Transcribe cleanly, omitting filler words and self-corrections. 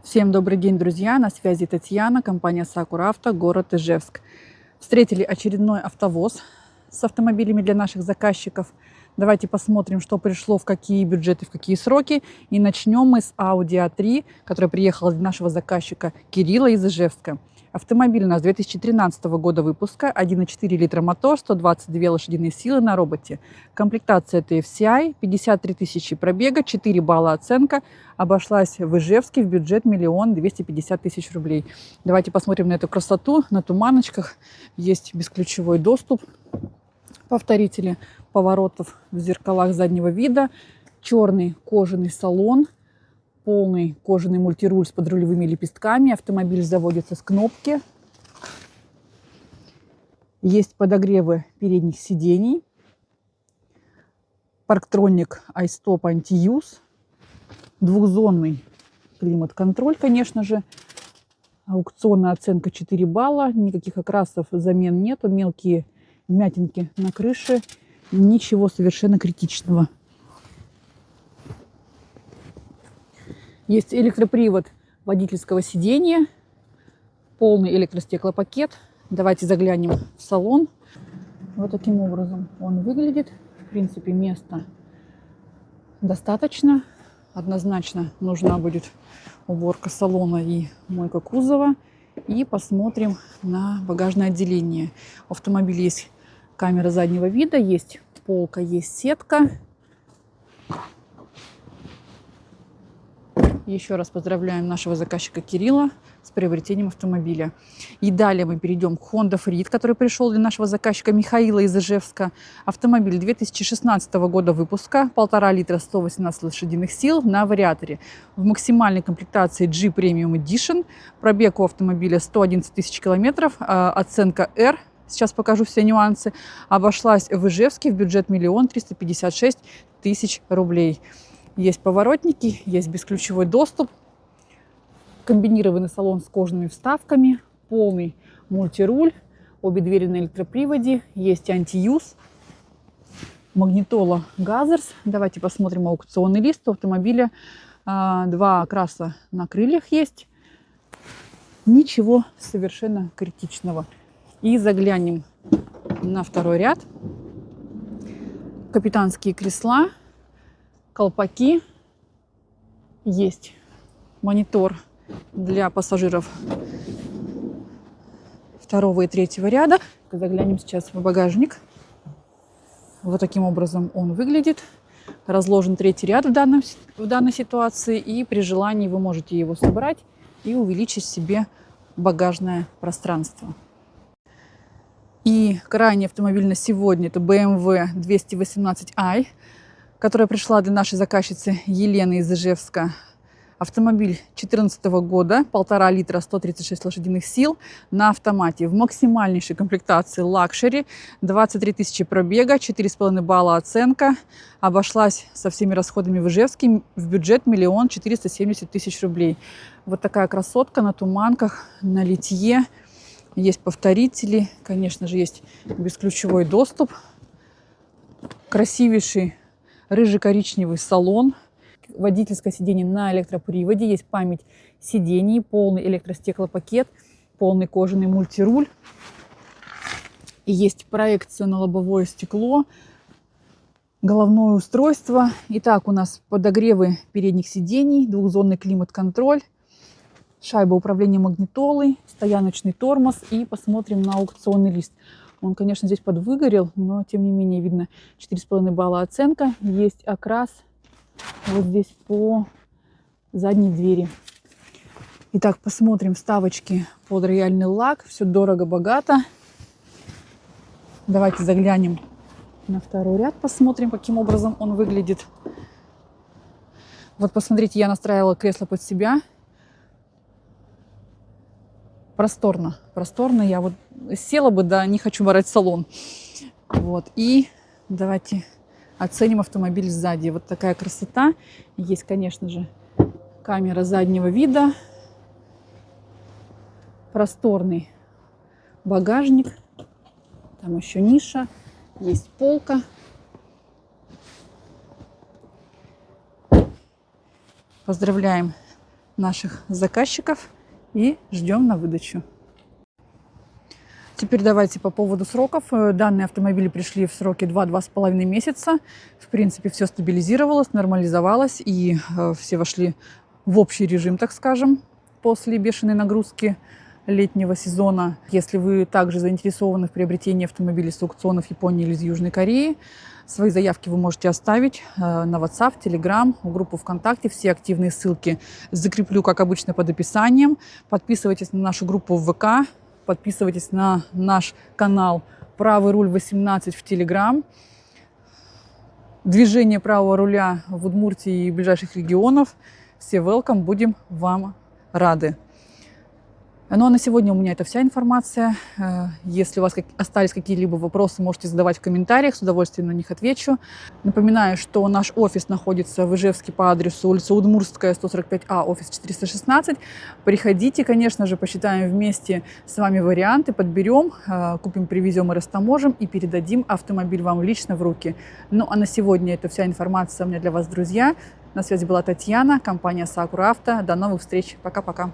Всем добрый день, друзья! На связи Татьяна, компания Сакура Авто, город Ижевск. Встретили очередной автовоз с автомобилями для наших заказчиков. Давайте посмотрим, что пришло, в какие бюджеты, в какие сроки. И начнем мы с Audi A3, которая приехала для нашего заказчика Кирилла из Ижевска. Автомобиль у нас 2013 года выпуска, 1,4 литра мотор, 122 лошадиные силы на роботе. Комплектация TFCI, 53 тысячи пробега, 4 балла оценка. Обошлась в Ижевске в бюджет 1 250 000 рублей. Давайте посмотрим на эту красоту. На туманочках есть бесключевой доступ, повторители поворотов в зеркалах заднего вида, черный кожаный салон, полный кожаный мультируль с подрулевыми лепестками. Автомобиль заводится с кнопки. Есть подогревы передних сидений. Парктроник iStop Anti-Use. Двухзонный климат-контроль, конечно же. Аукционная оценка 4 балла. Никаких окрасов, замен нету. Мелкие вмятинки на крыше. Ничего совершенно критичного. Есть электропривод водительского сидения, полный электростеклопакет. Давайте заглянем в салон. Вот таким образом он выглядит. В принципе, места достаточно. Однозначно нужна будет уборка салона и мойка кузова. И посмотрим на багажное отделение. У автомобиля есть камера заднего вида, есть полка, есть сетка. Еще раз поздравляем нашего заказчика Кирилла с приобретением автомобиля. И далее мы перейдем к Honda Freed, который пришел для нашего заказчика Михаила из Ижевска. Автомобиль 2016 года выпуска, 1,5 литра, 118 лошадиных сил на вариаторе. В максимальной комплектации G Premium Edition. Пробег у автомобиля 111 тысяч километров, оценка R. Сейчас покажу все нюансы. Обошлась в Ижевске в бюджет 1 356 000 рублей. Есть поворотники, есть бесключевой доступ, комбинированный салон с кожаными вставками, полный мультируль, обе двери на электроприводе, есть антиюз, магнитола Газерс. Давайте посмотрим аукционный лист. У автомобиля 2 окраса на крыльях есть. Ничего совершенно критичного. И заглянем на второй ряд. Капитанские кресла. Колпаки, есть монитор для пассажиров второго и третьего ряда. Заглянем сейчас в багажник. Вот таким образом он выглядит. Разложен третий ряд в данной ситуации. И при желании вы можете его собрать и увеличить себе багажное пространство. И крайний автомобиль на сегодня — это BMW 218i. Которая пришла для нашей заказчицы Елены из Ижевска. Автомобиль 2014 года, 1,5 литра, 136 лошадиных сил на автомате. В максимальнейшей комплектации лакшери, 23 тысячи пробега, 4,5 балла оценка. Обошлась со всеми расходами в Ижевске в бюджет 1 470 000 рублей. Вот такая красотка на туманках, на литье. Есть повторители, конечно же, есть бесключевой доступ. Красивейший рыже-коричневый салон, водительское сиденье на электроприводе, есть память сидений, полный электростеклопакет, полный кожаный мультируль. И есть проекция на лобовое стекло, головное устройство. Итак, у нас подогревы передних сидений, двухзонный климат-контроль, шайба управления магнитолой, стояночный тормоз. И посмотрим на аукционный лист. Он, конечно, здесь подвыгорел, но, тем не менее, видно 4,5 балла оценка. Есть окрас вот здесь по задней двери. Итак, посмотрим вставочки под рояльный лак. Все дорого-богато. Давайте заглянем на второй ряд, посмотрим, каким образом он выглядит. Вот, посмотрите, я настраивала кресло под себя. Просторно, просторно. Я вот села бы, да, не хочу морать салон. Вот. И давайте оценим автомобиль сзади. Вот такая красота. Есть, конечно же, камера заднего вида. Просторный багажник. Там еще ниша. Есть полка. Поздравляем наших заказчиков и ждем на выдачу. Теперь давайте по поводу сроков. Данные автомобили пришли в сроки 2-2,5 месяца. В принципе, все стабилизировалось, нормализовалось, и все вошли в общий режим, так скажем, после бешеной нагрузки летнего сезона. Если вы также заинтересованы в приобретении автомобилей с аукционов Японии или из Южной Кореи, свои заявки вы можете оставить на WhatsApp, Telegram, в группу ВКонтакте. Все активные ссылки закреплю, как обычно, под описанием. Подписывайтесь на нашу группу в ВК. Подписывайтесь на наш канал «Правый руль 18» в Telegram. Движение правого руля в Удмуртии и ближайших регионов. Все welcome, будем вам рады. Ну а на сегодня у меня это вся информация. Если у вас остались какие-либо вопросы, можете задавать в комментариях, с удовольствием на них отвечу. Напоминаю, что наш офис находится в Ижевске по адресу улица Удмуртская, 145А, офис 416. Приходите, конечно же, посчитаем вместе с вами варианты, подберем, купим, привезем и растаможим и передадим автомобиль вам лично в руки. Ну а на сегодня это вся информация у меня для вас, друзья. На связи была Татьяна, компания Sakura Auto. До новых встреч. Пока-пока.